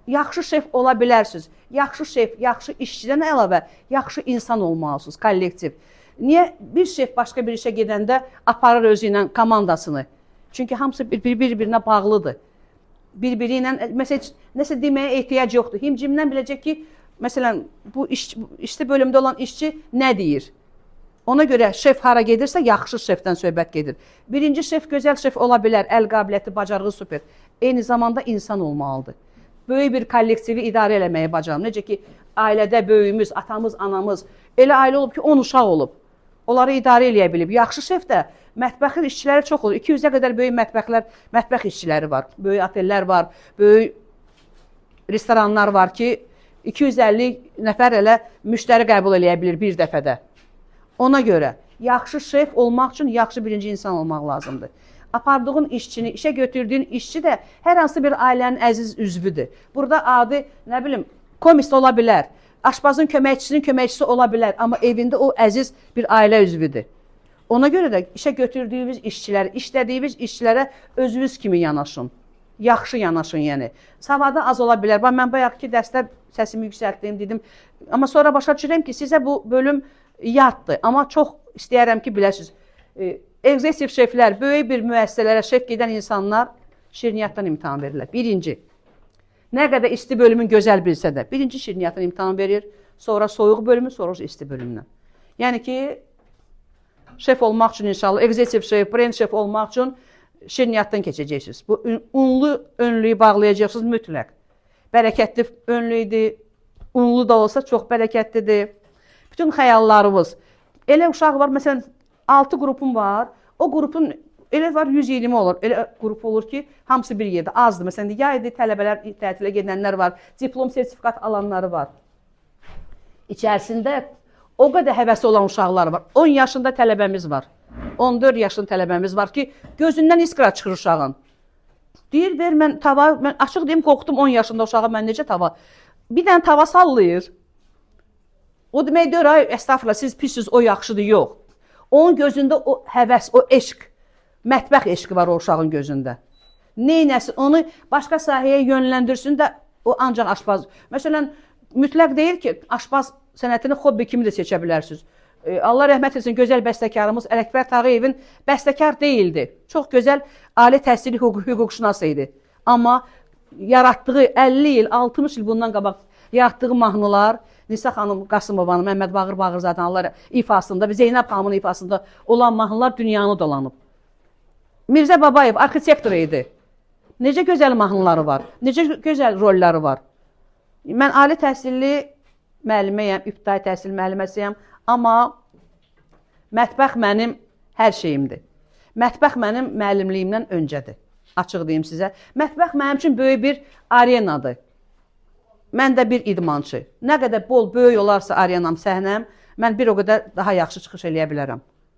yaxşı şef ola bilərsiniz. Yaxşı şef, yaxşı işçidən əlavə, yaxşı insan olmalısınız, kollektiv. Niyə bir şef başqa bir işə gedəndə aparır özü ilə komandasını? Çünki hamısı bir-birinə bağlıdır. Bir-biri ilə, məsələn, nəsə deməyə ehtiyac yoxdur. Himcimdən biləcək ki, məsələn, bu işçi bölümdə olan işçi nə deyir? Ona görə şef hara gedirsə, yaxşı şefdən söhbət gedir. Birinci şef gözəl şef ola bilər, əl qabiliyyəti, bacarığı super. Eyni zamanda insan olmalıdır. Böyük bir kollektivi idarə eləməyi bacarır. Necə ki, ailədə böyüyümüz, atamız, anamız, elə ailə olub ki, 10 uşaq olub. Onları idarə eləyə bilib. Yaxşı şef də mətbəxin işçiləri çox olur. 200-ə qədər böyük mətbəx işçiləri var. Böyük otellər var, böyük restoranlar var ki, 250 nəfər elə müştəri qəbul eləyə bilir bir dəfədə. Ona görə yaxşı şef olmaq üçün yaxşı birinci insan olmaq lazımdır. Apardığın işçini, işə götürdüyün işçi də hər hansı bir ailənin əziz üzvüdür. Burada adi, nə bilim, komis ola bilər. Aşpazın köməkçisinin köməkçisi ola bilər, amma evində o əziz bir ailə üzvüdür. Ona görə də işə götürdüyümüz işçilərə, işlədiyimiz işçilərə özünüz kimi yanaşın. Yaxşı yanaşın, yəni. Savadı az ola bilər. Mən bayaqki dərsdə səsimi yüksəltdim, dedim. Amma sonra başa düşürəm ki, sizə bu bölüm yaddır. Amma çox istəyərəm ki, biləsiniz. Ekzekutiv şeflər, böyük bir müəssisələrə şef gedən insanlar şirniyyatdan imtahan verirlər. Birinci. Nə qədər isti bölümün gözəl bilsə də, birinci şirniyyatdan imtahan verir, sonra soyuq bölümü, sonra isti bölümdən. Yəni ki, şef olmaq üçün inşallah, ekzekutiv şef, brend şef olmaq üçün şirniyyatdan keçəcəksiniz. Bu unlu önlüyü bağlayacaqsınız mütləq. Bərəkətli önlüydür, unlu da olsa çox bərəkətlidir. Bütün xəyallarımız. Elə uşaq var, məsələn, 6 qrupum var, o qrupun elə var 120 olur, elə qrup olur ki, hamısı bir yerdə, azdır. Məsələn, yaydı tələbələr, təhtilə gedənlər var, diplom, sertifikat alanları var. İçərisində o qədər həvəsi olan uşaqlar var. 10 yaşında tələbəmiz var, 14 yaşında tələbəmiz var ki, gözündən iskra çıxır uşağın. Deyir, ver, mən açıq deyim, qorxdum 10 yaşında uşağa, mən necə tava? Bir dənə tava sallayır. O demək deyir, ay, əstəğfurullah, siz pissiniz, o yaxşıdır, yox. Onun gözündə o həvəs, o eşq, mətbəx eşqi var o uşağın gözündə. Neynəsin, onu başqa sahəyə yönləndirsün də o ancaq aşpaz. Məsələn, mütləq deyil ki, aşpaz sənətini hobbi kimi də seçə bilərsiniz. Allah rəhmət etsin, gözəl bəstəkarımız Ələkbər Tağıyevin bəstəkar deyildi. Çox gözəl ali təhsili hüquqşünas idi. Amma yaratdığı 50 il, 60 il bundan qabaq yaratdığı mahnılar, Nisa xanım Qasımovanın, Məhəmməd Bağırzadən Allah ifasında, Zeynəb xanımın ifasında olan mahnılar dünyanı dolanıb. Mirzə Babayev arxitektor idi. Necə gözəl mahnıları var, necə gözəl rolları var. Mən ali təhsilli müəlliməyəm, ibtidai təhsil müəlliməsiyəm, amma mətbəx mənim hər şeyimdir. Mətbəx mənim müəllimliyimdən öncədir, açıq deyim sizə. Mətbəx mənim üçün böyük bir arenadır. Mən də bir idmançı. Nə qədər bol, böyük olarsa arenam, səhnəm, mən bir o qədər daha yaxşı çıxış eləyə bilərəm.